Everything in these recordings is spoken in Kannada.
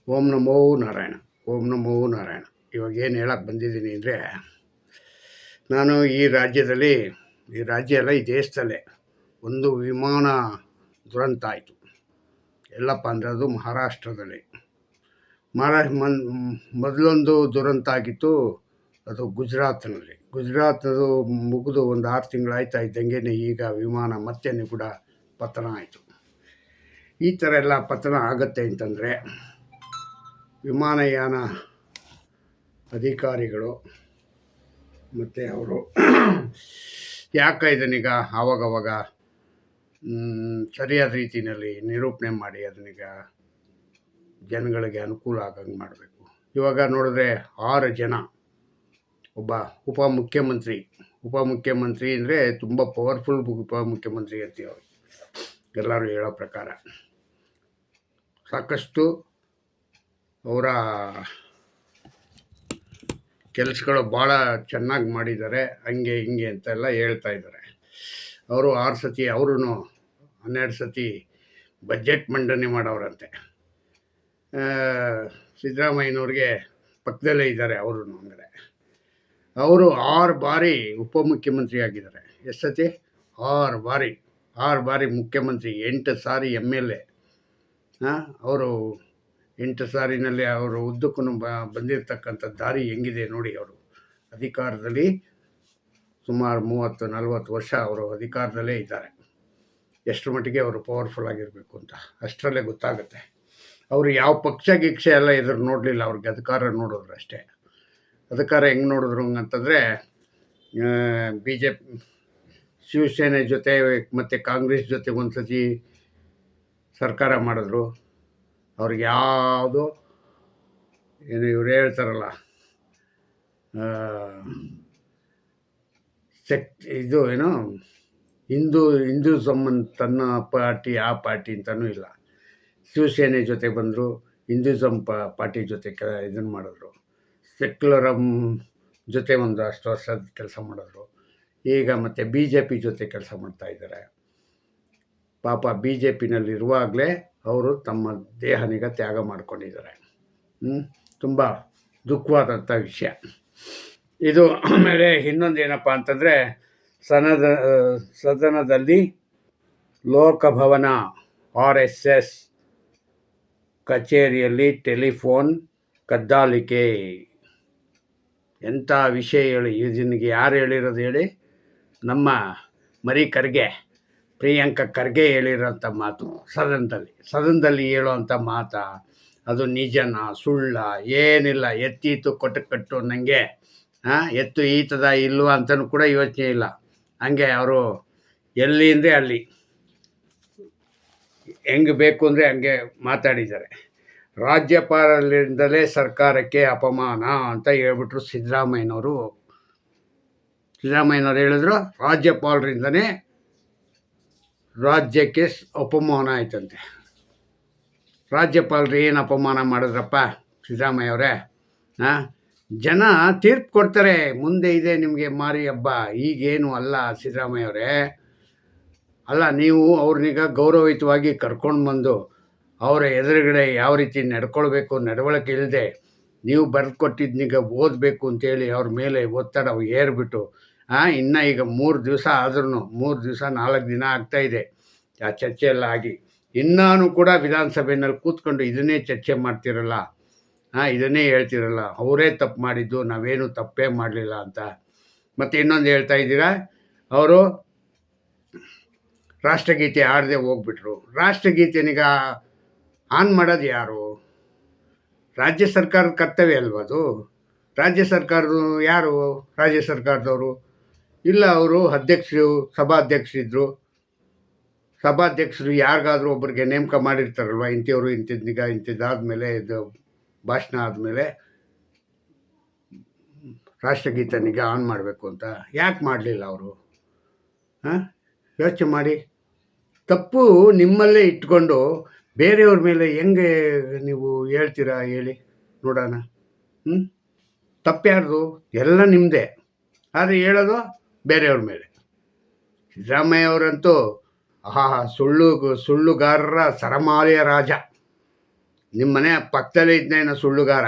ಓಂ ನಮೋ ನಾರಾಯಣ. ಓಂ ನಮೋ ನಾರಾಯಣ. ಇವಾಗ ಏನು ಹೇಳಕ್ಕೆ ಬಂದಿದ್ದೀನಿ ಅಂದರೆ, ನಾನು ಈ ರಾಜ್ಯ ಅಲ್ಲ, ಈ ದೇಶದಲ್ಲೇ ಒಂದು ವಿಮಾನ ದುರಂತ ಆಯಿತು. ಎಲ್ಲಪ್ಪ ಅಂದರೆ ಅದು ಮಹಾರಾಷ್ಟ್ರದಲ್ಲಿ. ಮೊದಲೊಂದು ದುರಂತ ಆಗಿತ್ತು, ಅದು ಗುಜರಾತದು ಮುಗಿದು ಒಂದು 6 ತಿಂಗಳಾಯ್ತಾ ಇದ್ದಂಗೆ ಈಗ ವಿಮಾನ ಮತ್ತೆ ನಿಗೂಢ ಪತನ ಆಯಿತು. ಈ ಥರ ಎಲ್ಲ ಪತನ ಆಗತ್ತೆ ಅಂತಂದರೆ ವಿಮಾನಯಾನ ಅಧಿಕಾರಿಗಳು ಮತ್ತು ಅವರು ಯಾಕೆ ಇದನ್ನೀಗ ಆವಾಗವಾಗ ಸರಿಯಾದ ರೀತಿಯಲ್ಲಿ ನಿರೂಪಣೆ ಮಾಡಿ ಅದನ್ನೀಗ ಜನಗಳಿಗೆ ಅನುಕೂಲ ಆಗಂಗೆ ಮಾಡಬೇಕು. ಇವಾಗ ನೋಡಿದ್ರೆ 6 ಜನ, ಒಬ್ಬ ಉಪಮುಖ್ಯಮಂತ್ರಿ ಅಂದರೆ ತುಂಬ ಪವರ್ಫುಲ್ ಉಪಮುಖ್ಯಮಂತ್ರಿ ಅಂತೀವಿ ಅವರು, ಎಲ್ಲರೂ ಹೇಳೋ ಪ್ರಕಾರ. ಸಾಕಷ್ಟು ಅವರ ಕೆಲಸಗಳು ಭಾಳ ಚೆನ್ನಾಗಿ ಮಾಡಿದ್ದಾರೆ, ಹಂಗೆ ಹಿಂಗೆ ಅಂತೆಲ್ಲ ಹೇಳ್ತಾ ಇದ್ದಾರೆ. ಅವರು 6 ಸತಿ, ಅವರು 12 ಸತಿ ಬಜೆಟ್ ಮಂಡನೆ ಮಾಡೋರಂತೆ. ಸಿದ್ದರಾಮಯ್ಯನವ್ರಿಗೆ ಪಕ್ಕದಲ್ಲೇ ಇದ್ದಾರೆ ಅವರು. ಅಂದರೆ ಅವರು 6 ಬಾರಿ ಉಪಮುಖ್ಯಮಂತ್ರಿ ಆಗಿದ್ದಾರೆ. ಎಷ್ಟು ಸತಿ? 6 ಬಾರಿ ಮುಖ್ಯಮಂತ್ರಿ, 8 ಸಾರಿ MLA. ಅವರು 8 ಸಾರಿನಲ್ಲಿ ಅವರು ಉದ್ದಕ್ಕೂ ಬಂದಿರತಕ್ಕಂಥ ದಾರಿ ಹೆಂಗಿದೆ ನೋಡಿ. ಅವರು ಅಧಿಕಾರದಲ್ಲಿ ಸುಮಾರು 30-40 ವರ್ಷ ಅವರು ಅಧಿಕಾರದಲ್ಲೇ ಇದ್ದಾರೆ. ಎಷ್ಟರ ಮಟ್ಟಿಗೆ ಅವರು ಪವರ್ಫುಲ್ ಆಗಿರಬೇಕು ಅಂತ ಅಷ್ಟರಲ್ಲೇ ಗೊತ್ತಾಗುತ್ತೆ. ಅವರು ಯಾವ ಪಕ್ಷ ಎಲ್ಲ ಎದುರು ನೋಡಲಿಲ್ಲ, ಅವ್ರಿಗೆ ಅಧಿಕಾರ ನೋಡಿದ್ರು ಅಷ್ಟೇ. ಅಧಿಕಾರ ಹೆಂಗೆ ನೋಡಿದ್ರು ಅಂತಂದರೆ, BJP ಶಿವಸೇನೆ ಜೊತೆ ಮತ್ತು ಕಾಂಗ್ರೆಸ್ ಜೊತೆ ಒಂದು ಸತಿ ಸರ್ಕಾರ ಮಾಡಿದ್ರು. ಅವ್ರಿಗೆ ಯಾವುದು ಏನು ಇವ್ರು ಹೇಳ್ತಾರಲ್ಲ, ಇದು ಏನು ಹಿಂದೂಸಮ್ ತನ್ನ ಪಾರ್ಟಿ ಆ ಪಾರ್ಟಿ ಅಂತಲೂ ಇಲ್ಲ. ಶಿವಸೇನೆ ಜೊತೆ ಬಂದರು, ಹಿಂದೂಸಮ್ ಪಾರ್ಟಿ ಜೊತೆ ಇದನ್ನು ಮಾಡಿದ್ರು. ಸೆಕ್ಯುಲರಮ್ ಜೊತೆ ಒಂದು ಅಷ್ಟು ವರ್ಷದ ಕೆಲಸ ಮಾಡಿದ್ರು. ಈಗ ಮತ್ತು BJP ಜೊತೆ ಕೆಲಸ ಮಾಡ್ತಾಯಿದ್ದಾರೆ. ಪಾಪ BJPನಲ್ಲಿರುವಾಗಲೇ ಅವರು ತಮ್ಮ ದೇಹನಿಗೆ ತ್ಯಾಗ ಮಾಡ್ಕೊಂಡಿದ್ದಾರೆ. ತುಂಬ ದುಃಖವಾದಂಥ ವಿಷಯ ಇದು. ಆಮೇಲೆ ಇನ್ನೊಂದೇನಪ್ಪ ಅಂತಂದರೆ, ಸದನದಲ್ಲಿ ಲೋಕಭವನ RSS ಕಚೇರಿಯಲ್ಲಿ ಟೆಲಿಫೋನ್ ಕದ್ದಾಲಿಕೆ. ಎಂಥ ವಿಷಯ ಹೇಳಿ. ಇದನ್ನಿಗೆ ಯಾರು ಹೇಳಿರೋದು ಹೇಳಿ? ನಮ್ಮ ಪ್ರಿಯಾಂಕ ಖರ್ಗೆ ಹೇಳಿರೋಂಥ ಮಾತು ಸದನದಲ್ಲಿ ಹೇಳೋವಂಥ ಮಾತಾ? ಅದು ನಿಜನ ಸುಳ್ಳ ಏನಿಲ್ಲ. ಎತ್ತೀತು ಕಟ್ಟು ನನಗೆ ಎತ್ತು ಈತದ ಇಲ್ವ ಅಂತಲೂ ಕೂಡ ಯೋಚನೆ ಇಲ್ಲ. ಹಂಗೆ ಅವರು ಎಲ್ಲಿ ಅಂದರೆ ಅಲ್ಲಿ ಹೆಂಗೆ ಬೇಕು ಅಂದರೆ ಹಂಗೆ ಮಾತಾಡಿದ್ದಾರೆ. ರಾಜ್ಯಪಾಲರಿಂದಲೇ ಸರ್ಕಾರಕ್ಕೆ ಅಪಮಾನ ಅಂತ ಹೇಳ್ಬಿಟ್ರು ಸಿದ್ದರಾಮಯ್ಯನವರು ಹೇಳಿದ್ರು, ರಾಜ್ಯಪಾಲರಿಂದನೇ ರಾಜ್ಯಕ್ಕೆ ಅಪಮಾನ ಆಯ್ತಂತೆ. ರಾಜ್ಯಪಾಲರು ಏನು ಅಪಮಾನ ಮಾಡಿದ್ರಪ್ಪ ಸಿದ್ದರಾಮಯ್ಯ ಅವರೇ? ಜನ ತೀರ್ಪು ಕೊಡ್ತಾರೆ, ಮುಂದೆ ಇದೆ ನಿಮಗೆ ಮಾರಿ ಹಬ್ಬ. ಈಗೇನು ಅಲ್ಲ ಸಿದ್ದರಾಮಯ್ಯ ಅವರೇ. ಅಲ್ಲ, ನೀವು ಅವ್ರನ್ನೀಗ ಗೌರವಯುತವಾಗಿ ಕರ್ಕೊಂಡು ಬಂದು ಅವರ ಎದುರುಗಡೆ ಯಾವ ರೀತಿ ನಡ್ಕೊಳ್ಬೇಕು, ನಡವಳಿಕೆ ಇಲ್ಲದೆ ನೀವು ಬರೆದು ಕೊಟ್ಟಿದ್ದನೀಗ ಓದಬೇಕು ಅಂತೇಳಿ ಅವ್ರ ಮೇಲೆ ಒತ್ತಡ ಏರ್ಬಿಟ್ಟು ಇನ್ನು ಈಗ 3 ದಿವಸ ಆದ್ರೂ 3 ದಿವಸ 4 ದಿನ ಆಗ್ತಾಯಿದೆ ಆ ಚರ್ಚೆ ಎಲ್ಲ ಆಗಿ. ಇನ್ನೂ ಕೂಡ ವಿಧಾನಸಭೆಯಲ್ಲಿ ಕೂತ್ಕೊಂಡು ಇದನ್ನೇ ಚರ್ಚೆ ಮಾಡ್ತಿರಲ್ಲ, ಇದನ್ನೇ ಹೇಳ್ತಿರಲ್ಲ, ಅವರೇ ತಪ್ಪು ಮಾಡಿದ್ದು, ನಾವೇನು ತಪ್ಪೇ ಮಾಡಲಿಲ್ಲ ಅಂತ. ಮತ್ತು ಇನ್ನೊಂದು ಹೇಳ್ತಾ ಇದ್ದೀರಾ, ಅವರು ರಾಷ್ಟ್ರಗೀತೆ ಹಾಡದೆ ಹೋಗ್ಬಿಟ್ರು. ರಾಷ್ಟ್ರಗೀತೆನಿಗ ಆನ್ ಮಾಡೋದು ಯಾರು? ರಾಜ್ಯ ಸರ್ಕಾರದ ಕರ್ತವ್ಯ ಅಲ್ವ ಅದು? ರಾಜ್ಯ ಸರ್ಕಾರದ್ದು ಯಾರು? ರಾಜ್ಯ ಸರ್ಕಾರದವರು ಇಲ್ಲ. ಅವರು ಸಭಾಧ್ಯಕ್ಷರಿದ್ದರು. ಸಭಾಧ್ಯಕ್ಷರು ಯಾರಿಗಾದರೂ ಒಬ್ಬರಿಗೆ ನೇಮಕ ಮಾಡಿರ್ತಾರಲ್ವ, ಇಂಥವ್ರು ಇಂಥದ್ದಾದಮೇಲೆ ಇದು ಭಾಷಣ ಆದಮೇಲೆ ರಾಷ್ಟ್ರಗೀತನಿಗ ಆನ್ ಮಾಡಬೇಕು ಅಂತ. ಯಾಕೆ ಮಾಡಲಿಲ್ಲ ಅವರು? ಯೋಚನೆ ಮಾಡಿ. ತಪ್ಪು ನಿಮ್ಮಲ್ಲೇ ಇಟ್ಕೊಂಡು ಬೇರೆಯವ್ರ ಮೇಲೆ ಹೆಂಗೆ ನೀವು ಹೇಳ್ತೀರಾ ಹೇಳಿ ನೋಡೋಣ. ತಪ್ಪ್ಯಾರ್ದು? ಎಲ್ಲ ನಿಮ್ಮದೇ, ಆದರೆ ಹೇಳೋದು ಬೇರೆಯವ್ರ ಮೇಲೆ. ಸಿದ್ದರಾಮಯ್ಯ ಅವರಂತೂ ಸುಳ್ಳುಗಾರರ ಸರಮಾಲೆಯ ರಾಜ. ನಿಮ್ಮ ಮನೆ ಪಕ್ಕದಲ್ಲೇ ಇದ್ನೇನೋ ಸುಳ್ಳುಗಾರ,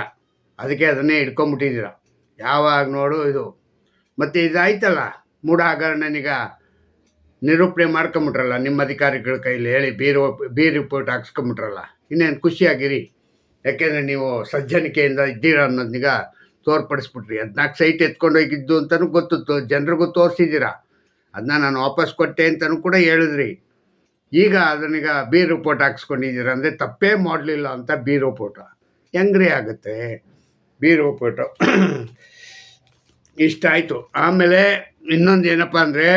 ಅದಕ್ಕೆ ಅದನ್ನೇ ಇಟ್ಕೊಂಬಿಟ್ಟಿದ್ದೀರ. ಯಾವಾಗ ನೋಡು ಇದು. ಮತ್ತು ಇದಾಯ್ತಲ್ಲ ಮೂಢ ಹಗರಣನೀಗ ನಿರೂಪಣೆ ಮಾಡ್ಕೊಂಬಿಟ್ರಲ್ಲ ನಿಮ್ಮ ಅಧಿಕಾರಿಗಳ ಕೈಲಿ ಹೇಳಿ ಬಿ ರಿಪೋರ್ಟ್ ಹಾಕ್ಸ್ಕೊಂಬಿಟ್ರಲ್ಲ. ಇನ್ನೇನು ಖುಷಿಯಾಗಿರಿ, ಯಾಕೆಂದರೆ ನೀವು ಸಜ್ಜನಿಕೆಯಿಂದ ಇದ್ದೀರ ಅನ್ನೋದನ್ನೀಗ ತೋರ್ಪಡಿಸ್ಬಿಟ್ರಿ. 14 ಸೈಟ್ ಎತ್ಕೊಂಡೋಗಿದ್ದು ಅಂತಲೂ ಗೊತ್ತಿತ್ತು, ಜನರಿಗೂ ತೋರಿಸಿದ್ದೀರ. ಅದನ್ನ ನಾನು ವಾಪಸ್ ಕೊಟ್ಟೆ ಅಂತಲೂ ಕೂಡ ಹೇಳಿದ್ರಿ. ಈಗ ಅದನ್ನೀಗ ಬಿ ರಿಪೋರ್ಟ್ ಹಾಕ್ಸ್ಕೊಂಡಿದ್ದೀರ ಅಂದರೆ ತಪ್ಪೇ ಮಾಡಲಿಲ್ಲ ಅಂತ ಬಿ ರಿಪೋರ್ಟು ಹೆಂಗ್ರಿ ಆಗುತ್ತೆ? ಬಿ ರಿಪೋರ್ಟು ಇಷ್ಟ ಆಯಿತು. ಆಮೇಲೆ ಇನ್ನೊಂದು ಏನಪ್ಪ ಅಂದರೆ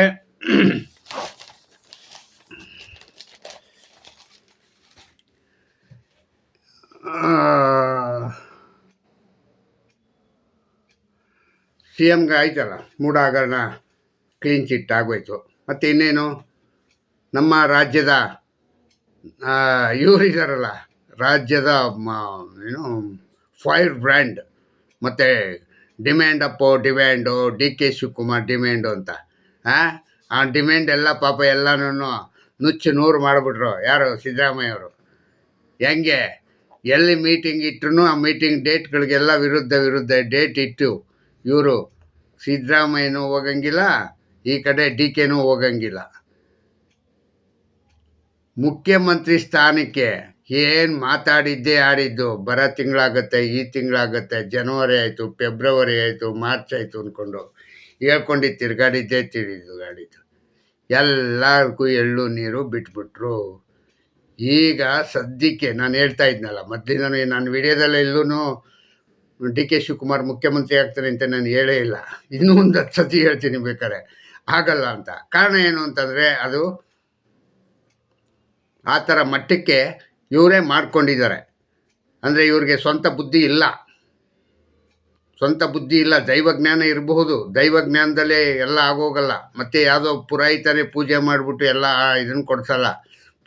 ಸಿ ಎಮ್ಗೆ ಆಯ್ತಲ್ಲ ಮೂಢ ಹಗರಣ ಕ್ಲೀನ್ ಚಿಟ್ ಆಗೋಯ್ತು. ಮತ್ತು ಇನ್ನೇನು ನಮ್ಮ ರಾಜ್ಯದ ಇವರಿದ್ದಾರಲ್ಲ, ರಾಜ್ಯದ ಏನು ಫೈರ್ ಬ್ರ್ಯಾಂಡ್ ಮತ್ತು demand D K Shivakumar demand ಅಂತ ಆ ಡಿಮ್ಯಾಂಡ್ ಎಲ್ಲ ಪಾಪ ಎಲ್ಲನೂ ನುಚ್ಚು ನೂರು ಮಾಡಿಬಿಟ್ರು. ಯಾರು? ಸಿದ್ದರಾಮಯ್ಯವರು. ಹೆಂಗೆ ಎಲ್ಲಿ ಮೀಟಿಂಗ್ ಇಟ್ಟರು ಆ ಮೀಟಿಂಗ್ ಡೇಟ್ಗಳಿಗೆಲ್ಲ ವಿರುದ್ಧ ಡೇಟ್ ಇಟ್ಟು ಇವರು ಸಿದ್ದರಾಮಯ್ಯನೂ ಹೋಗಂಗಿಲ್ಲ, ಈ ಕಡೆ ಡಿ ಕೆನೂ ಹೋಗಂಗಿಲ್ಲ. ಮುಖ್ಯಮಂತ್ರಿ ಸ್ಥಾನಕ್ಕೆ ಏನು ಮಾತಾಡಿದ್ದೇ ಆಡಿದ್ದು. ಬರೋ ತಿಂಗಳಾಗತ್ತೆ, ಈ ತಿಂಗಳಾಗತ್ತೆ, ಜನವರಿ ಆಯಿತು, ಫೆಬ್ರವರಿ ಆಯಿತು, ಮಾರ್ಚ್ ಆಯಿತು ಅಂದ್ಕೊಂಡು ಹೇಳ್ಕೊಂಡಿದ್ದು ತಿರ್ಗಾಡಿದ್ದೇ ಗಾಡಿದ್ದು. ಎಲ್ಲರಿಗೂ ಎಳ್ಳು ನೀರು ಬಿಟ್ಬಿಟ್ರು. ಈಗ ಸದ್ಯಕ್ಕೆ ನಾನು ಹೇಳ್ತಾ ಇದ್ನಲ್ಲ ಮೊದಲಿಂದನೂ, ನಾನು ವಿಡಿಯೋದಲ್ಲ ಎಲ್ಲೂ ಡಿ ಕೆ ಶಿವಕುಮಾರ್ ಮುಖ್ಯಮಂತ್ರಿ ಆಗ್ತಾರೆ ಅಂತ ನಾನು ಹೇಳೇ ಇಲ್ಲ. ಇನ್ನೂ ಒಂದು 10 ಸತಿ ಹೇಳ್ತೀನಿ ಬೇಕಾದ್ರೆ, ಆಗಲ್ಲ ಅಂತ. ಕಾರಣ ಏನು ಅಂತಂದರೆ ಅದು ಆ ಥರ ಮಟ್ಟಕ್ಕೆ ಇವರೇ ಮಾಡ್ಕೊಂಡಿದ್ದಾರೆ. ಅಂದರೆ ಇವ್ರಿಗೆ ಸ್ವಂತ ಬುದ್ಧಿ ಇಲ್ಲ, ದೈವಜ್ಞಾನ ಇರಬಹುದು, ದೈವಜ್ಞಾನದಲ್ಲೇ ಎಲ್ಲ ಆಗೋಗಲ್ಲ. ಮತ್ತು ಯಾವುದೋ ಪುರೋಹಿತನೇ ಪೂಜೆ ಮಾಡಿಬಿಟ್ಟು ಎಲ್ಲ ಇದನ್ನು ಕೊಡಿಸಲ್ಲ.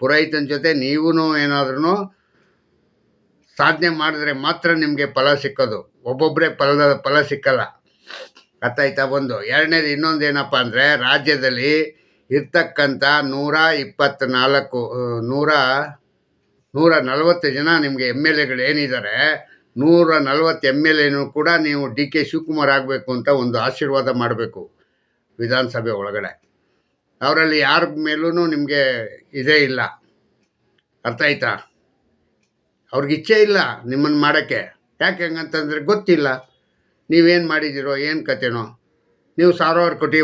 ಪುರೋಹಿತನ ಜೊತೆ ನೀವೂ ಏನಾದ್ರೂ ಸಾಧನೆ ಮಾಡಿದ್ರೆ ಮಾತ್ರ ನಿಮಗೆ ಫಲ ಸಿಕ್ಕೋದು, ಒಬ್ಬೊಬ್ಬರೇ ಫಲ ಸಿಕ್ಕಲ್ಲ. ಅರ್ಥ ಆಯ್ತಾ? ಒಂದು. ಎರಡನೇದು ಇನ್ನೊಂದು ಏನಪ್ಪ ಅಂದರೆ, ರಾಜ್ಯದಲ್ಲಿ ಇರ್ತಕ್ಕಂಥ 140 ಜನ ನಿಮಗೆ ಎಮ್ ಎಲ್ ಎಗಳು ಏನಿದ್ದಾರೆ, 140 ಎಮ್ ಎಲ್ ಎನೂ ಕೂಡ ನೀವು ಡಿ ಕೆ ಶಿವಕುಮಾರ್ ಆಗಬೇಕು ಅಂತ ಒಂದು ಆಶೀರ್ವಾದ ಮಾಡಬೇಕು ವಿಧಾನಸಭೆ ಒಳಗಡೆ. ಅವರಲ್ಲಿ ಯಾರ ಮೇಲೂ ನಿಮಗೆ ಇದೇ ಇಲ್ಲ. ಅರ್ಥ ಆಯ್ತಾ? ಅವ್ರಿಗೆ ಇಚ್ಛೆ ಇಲ್ಲ ನಿಮ್ಮನ್ನು ಮಾಡೋಕ್ಕೆ. ಯಾಕೆ ಹಂಗಂತಂದರೆ ಗೊತ್ತಿಲ್ಲ ನೀವೇನು ಮಾಡಿದ್ದೀರೋ, ಏನು ಕತೆನೋ. ನೀವು ಸಾವಿರಾರು ಕೋಟಿ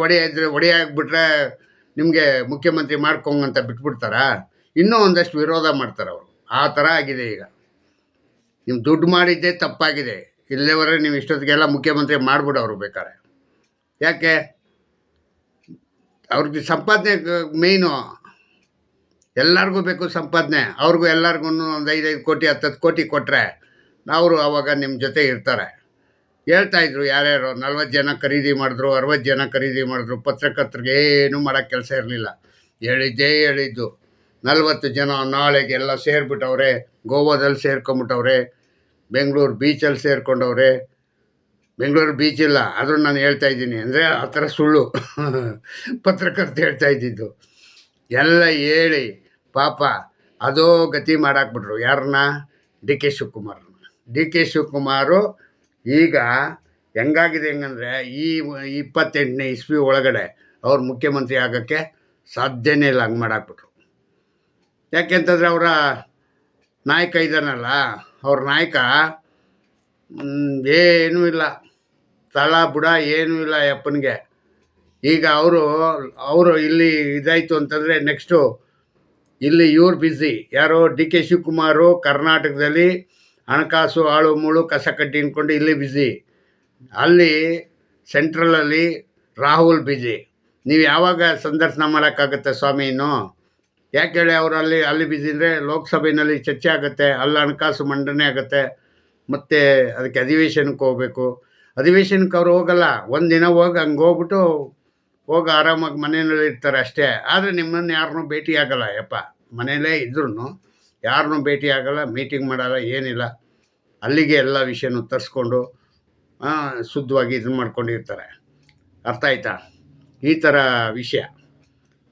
ಒಡೆಯ ಇದ್ದರೆ ಒಡೆಯ ಆಗಿಬಿಟ್ರೆ ನಿಮಗೆ ಮುಖ್ಯಮಂತ್ರಿ ಮಾಡ್ಕೊಂಗಂತ ಬಿಟ್ಬಿಡ್ತಾರಾ? ಇನ್ನೂ ಒಂದಷ್ಟು ವಿರೋಧ ಮಾಡ್ತಾರೆ ಅವರು. ಆ ಥರ ಆಗಿದೆ ಈಗ. ನೀವು ದುಡ್ಡು ಮಾಡಿದ್ದೇ ತಪ್ಪಾಗಿದೆ. ಇಲ್ಲೇವರೆಗೆ ನೀವು ಇಷ್ಟೊತ್ತಿಗೆಲ್ಲ ಮುಖ್ಯಮಂತ್ರಿ ಮಾಡಿಬಿಡೋರು ಬೇಕಾರೆ. ಯಾಕೆ? ಅವ್ರಿಗೆ ಸಂಪಾದನೆ ಮೇಯ್ನು. ಎಲ್ಲರಿಗೂ ಬೇಕು ಸಂಪಾದನೆ. ಅವ್ರಿಗೂ ಎಲ್ಲರಿಗೂ ಒಂದು 5 ಕೋಟಿ 10 ಕೋಟಿ ಕೊಟ್ಟರೆ ಅವರು ಆವಾಗ ನಿಮ್ಮ ಜೊತೆ ಇರ್ತಾರೆ. ಹೇಳ್ತಾಯಿದ್ರು ಯಾರ್ಯಾರು 40 ಜನ ಖರೀದಿ ಮಾಡಿದ್ರು, 60 ಜನ ಖರೀದಿ ಮಾಡಿದ್ರು. ಪತ್ರಕರ್ತರಿಗೆ ಏನೂ ಮಾಡೋಕ್ಕೆ ಕೆಲಸ ಇರಲಿಲ್ಲ. ಹೇಳಿದ್ದು 40 ಜನ ನಾಳೆಗೆ ಎಲ್ಲ ಸೇರಿಬಿಟ್ಟವ್ರೆ. ಗೋವಾದಲ್ಲಿ ಸೇರ್ಕೊಂಬಿಟ್ಟವ್ರೆ, ಬೆಂಗಳೂರು ಬೀಚಲ್ಲಿ ಸೇರ್ಕೊಂಡವ್ರೆ. ಬೆಂಗಳೂರು ಬೀಚ್ ಇಲ್ಲ, ಆದರೂ ನಾನು ಹೇಳ್ತಾಯಿದ್ದೀನಿ ಅಂದರೆ ಆ ಥರ ಸುಳ್ಳು ಪತ್ರಕರ್ತ ಹೇಳ್ತಾ ಇದ್ದಿದ್ದು ಎಲ್ಲ ಹೇಳಿ ಪಾಪ ಅದೋ ಗತಿ ಮಾಡಾಕ್ಬಿಟ್ರು. ಯಾರನ್ನ? ಡಿ ಕೆ ಶಿವಕುಮಾರು ಈಗ ಹೆಂಗಾಗಿದೆ ಹೆಂಗಂದರೆ, ಈ 28ನೇ ಇಸ್ವಿ ಒಳಗಡೆ ಅವ್ರು ಮುಖ್ಯಮಂತ್ರಿ ಆಗೋಕ್ಕೆ ಸಾಧ್ಯನೇ ಇಲ್ಲ. ಹಂಗೆ ಮಾಡಾಕ್ಬಿಟ್ರು. ಯಾಕೆಂತಂದರೆ ಅವರ ನಾಯಕ ಇದ್ದಾನಲ್ಲ, ಅವ್ರ ನಾಯಕ ಏನೂ ಇಲ್ಲ, ತಳ ಬುಡ ಏನೂ ಇಲ್ಲ ಯಪ್ಪನಿಗೆ. ಈಗ ಅವರು ಇಲ್ಲಿ ಇದಾಯಿತು ಅಂತಂದರೆ ನೆಕ್ಸ್ಟು ಇಲ್ಲಿ ಇವ್ರು ಬ್ಯುಸಿ. ಯಾರೋ ಡಿ ಕೆ ಶಿವಕುಮಾರು ಕರ್ನಾಟಕದಲ್ಲಿ ಹಣಕಾಸು ಆಳು ಮೂಳು ಕಸ ಕಟ್ಟಿ ಅಂದ್ಕೊಂಡು ಇಲ್ಲಿ ಬ್ಯುಸಿ. ಅಲ್ಲಿ ಸೆಂಟ್ರಲಲ್ಲಿ ರಾಹುಲ್ ಬ್ಯುಸಿ. ನೀವು ಯಾವಾಗ ಸಂದರ್ಶನ ಮಾಡೋಕ್ಕಾಗತ್ತೆ ಸ್ವಾಮಿ? ಇನ್ನು ಯಾಕೆ ಹೇಳಿ? ಅವರು ಅಲ್ಲಿ ಬ್ಯುಸಿ ಅಂದರೆ ಲೋಕಸಭೆಯಲ್ಲಿ ಚರ್ಚೆ ಆಗುತ್ತೆ, ಅಲ್ಲಿ ಹಣಕಾಸು ಮಂಡನೆ ಆಗುತ್ತೆ, ಮತ್ತು ಅದಕ್ಕೆ ಅಧಿವೇಶನಕ್ಕೆ ಹೋಗಬೇಕು. ಅಧಿವೇಶನಕ್ಕೆ ಅವ್ರು ಹೋಗಲ್ಲ. ಒಂದಿನ ಹಂಗೆ ಹೋಗ್ಬಿಟ್ಟು ಆರಾಮಾಗಿ ಮನೆಯಲ್ಲಿ ಇರ್ತಾರೆ ಅಷ್ಟೇ. ಆದರೆ ನಿಮ್ಮನ್ನು ಯಾರನ್ನೂ ಭೇಟಿ ಆಗಲ್ಲ. ಯಪ್ಪ, ಮನೆಯಲ್ಲೇ ಇದ್ರೂ ಯಾರನ್ನೂ ಭೇಟಿ ಆಗಲ್ಲ, ಮೀಟಿಂಗ್ ಮಾಡಲ್ಲ, ಏನಿಲ್ಲ. ಅಲ್ಲಿಗೆ ಎಲ್ಲ ವಿಷಯನೂ ತರಿಸ್ಕೊಂಡು ಶುದ್ಧವಾಗಿ ಇದನ್ನು ಮಾಡ್ಕೊಂಡಿರ್ತಾರೆ. ಅರ್ಥ ಆಯ್ತಾ? ಈ ಥರ ವಿಷಯ.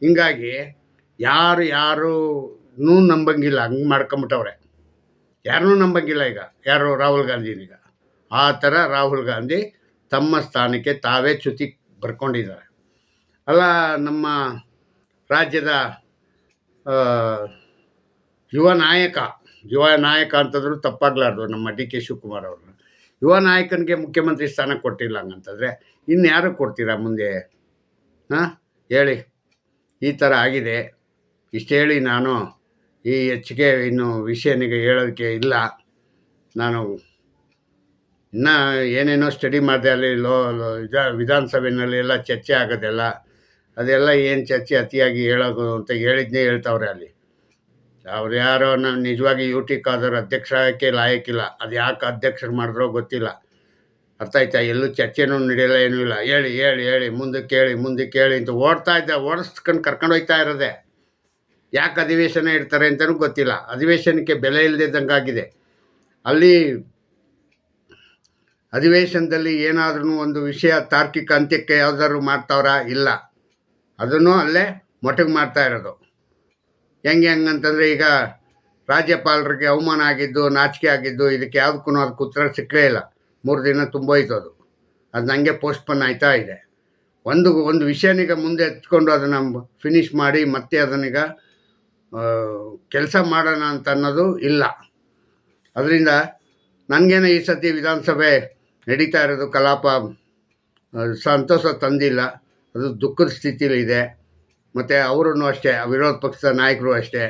ಹೀಗಾಗಿ ಯಾರು ನಂಬಂಗಿಲ್ಲ, ಹಂಗೆ ಮಾಡ್ಕೊಂಬಿಟ್ಟವ್ರೆ. ಯಾರನ್ನೂ ನಂಬಂಗಿಲ್ಲ ಈಗ, ಯಾರು ರಾಹುಲ್ ಗಾಂಧಿನೀಗ. ಆ ಥರ ರಾಹುಲ್ ಗಾಂಧಿ ತಮ್ಮ ಸ್ಥಾನಕ್ಕೆ ತಾವೇ ಚ್ಯುತಿ ಬರ್ಕೊಂಡಿದ್ದಾರೆ. ಅಲ್ಲ, ನಮ್ಮ ರಾಜ್ಯದ ಯುವ ನಾಯಕ ಅಂತಂದ್ರೂ ತಪ್ಪಾಗಲಾರ್ದು ನಮ್ಮ ಡಿ ಕೆ ಶಿವಕುಮಾರ್ ಅವ್ರನ್ನ. ಯುವ ನಾಯಕನಿಗೆ ಮುಖ್ಯಮಂತ್ರಿ ಸ್ಥಾನ ಕೊಟ್ಟಿಲ್ಲ ಹಂಗಂತಂದರೆ ಇನ್ಯಾರು ಕೊಡ್ತೀರಾ ಮುಂದೆ? ಹಾಂ, ಹೇಳಿ. ಈ ಥರ ಆಗಿದೆ. ಇಷ್ಟು ಹೇಳಿ ನಾನು ಈ ಹೆಚ್ಚಿಗೆ ಇನ್ನು ವಿಷಯನಿಗೆ ಹೇಳೋದಕ್ಕೆ ಇಲ್ಲ. ನಾನು ಇನ್ನೂ ಏನೇನೋ ಸ್ಟಡಿ ಮಾಡಿದೆ. ಅಲ್ಲಿ ವಿಧಾನಸಭೆಯಲ್ಲಿ ಎಲ್ಲ ಚರ್ಚೆ ಆಗೋದೆಲ್ಲ, ಅದೆಲ್ಲ ಏನು ಚರ್ಚೆ ಅತಿಯಾಗಿ ಹೇಳೋದು ಅಂತ ಹೇಳಿದ್ನೇ ಹೇಳ್ತಾವ್ರೆ ಅಲ್ಲಿ. ಅವ್ರು ಯಾರೋ ನಿಜವಾಗಿ ಟಿ ಖಾದರ್ ಅಧ್ಯಕ್ಷ ಆಗೋಕ್ಕೆ ಲಾಯಕ್ಕಿಲ್ಲ. ಅದು ಯಾಕೆ ಅಧ್ಯಕ್ಷರು ಮಾಡಿದ್ರೋ ಗೊತ್ತಿಲ್ಲ. ಅರ್ಥ ಆಯ್ತಾ? ಎಲ್ಲೂ ಚರ್ಚೆನೂ ನಡೆಯಲ್ಲ, ಏನೂ ಇಲ್ಲ. ಹೇಳಿ ಮುಂದಕ್ಕೆ ಹೇಳಿ ಅಂತ ಓಡಿಸ್ಕೊಂಡು ಕರ್ಕೊಂಡು ಹೋಗ್ತಾ ಇರೋದೆ. ಯಾಕೆ ಅಧಿವೇಶನ ಇಡ್ತಾರೆ ಅಂತಲೂ ಗೊತ್ತಿಲ್ಲ. ಅಧಿವೇಶನಕ್ಕೆ ಬೆಲೆ ಇಲ್ಲದಿದ್ದಂಗಾಗಿದೆ. ಅಲ್ಲಿ ಅಧಿವೇಶನದಲ್ಲಿ ಏನಾದ್ರೂ ಒಂದು ವಿಷಯ ತಾರ್ಕಿಕ ಅಂತ್ಯಕ್ಕೆ ಯಾವ್ದಾದ್ರು ಮಾಡ್ತಾವ್ರಾ? ಇಲ್ಲ. ಅದನ್ನು ಅಲ್ಲೇ ಮೊಟಕು ಮಾಡ್ತಾ ಇರೋದು. ಹೆಂಗಂತಂದರೆ, ಈಗ ರಾಜ್ಯಪಾಲರಿಗೆ ಅವಮಾನ ಆಗಿದ್ದು, ನಾಚಿಕೆ ಆಗಿದ್ದು, ಇದಕ್ಕೆ ಅದಕ್ಕೆ ಉತ್ತರ ಸಿಕ್ಕಲೇ ಇಲ್ಲ. 3 ದಿನ ತುಂಬೋಯ್ತು ಅದು. ಅದು ನನಗೆ ಪೋಸ್ಟ್ಪೋನ್ ಆಯ್ತಾ ಇದೆ. ಒಂದು ವಿಷಯನೀಗ ಮುಂದೆ ಎತ್ಕೊಂಡು ಅದನ್ನು ಫಿನಿಷ್ ಮಾಡಿ ಮತ್ತೆ ಅದನ್ನೀಗ ಕೆಲಸ ಮಾಡೋಣ ಅಂತ ಅನ್ನೋದು ಇಲ್ಲ. ಅದರಿಂದ ನನಗೇನೋ ಈ ಸತಿ ವಿಧಾನಸಭೆ ನಡೀತಾ ಇರೋದು ಕಲಾಪ ಸಂತೋಷ ತಂದಿಲ್ಲ. ಅದು ದುಃಖದ ಸ್ಥಿತಿಲಿದೆ. ಮತ್ತು ಅವರೂ ಅಷ್ಟೇ, ವಿರೋಧ ಪಕ್ಷದ ನಾಯಕರು ಅಷ್ಟೇ,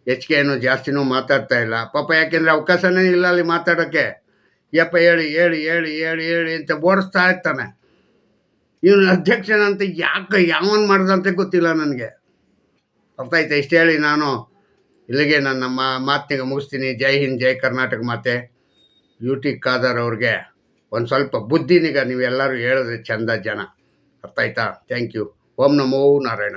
ಹೆಚ್ಚಿಗೆ ಜಾಸ್ತಿನೂ ಮಾತಾಡ್ತಾ ಇಲ್ಲ ಪಾಪ. ಯಾಕೆಂದರೆ ಅವಕಾಶನೇ ಇಲ್ಲ ಅಲ್ಲಿ ಮಾತಾಡೋಕ್ಕೆ. ಯಪ್ಪ ಹೇಳಿ ಅಂತ ಓಡಿಸ್ತಾ ಇರ್ತಾನೆ. ಇವನು ಅಧ್ಯಕ್ಷನಂತ ಯಾವನು ಮಾಡ್ದಂತೆ ಗೊತ್ತಿಲ್ಲ ನನಗೆ. ಅರ್ಥ ಆಯ್ತಾ? ಇಷ್ಟು ಹೇಳಿ ನಾನು ಇಲ್ಲಿಗೆ ನನ್ನ ಮಾತಿಗೆ ಮುಗಿಸ್ತೀನಿ. ಜೈ ಹಿಂದ್, ಜೈ ಕರ್ನಾಟಕ ಮಾತೆ. ಟಿ ಖಾದರ್ ಅವ್ರಿಗೆ ಒಂದು ಸ್ವಲ್ಪ ಬುದ್ಧಿನೀಗ ನೀವೆಲ್ಲರೂ ಹೇಳಿದ್ರೆ ಚಂದ ಜನ. ಅರ್ಥ ಆಯ್ತಾ? Thank you. Om Namo Narayana.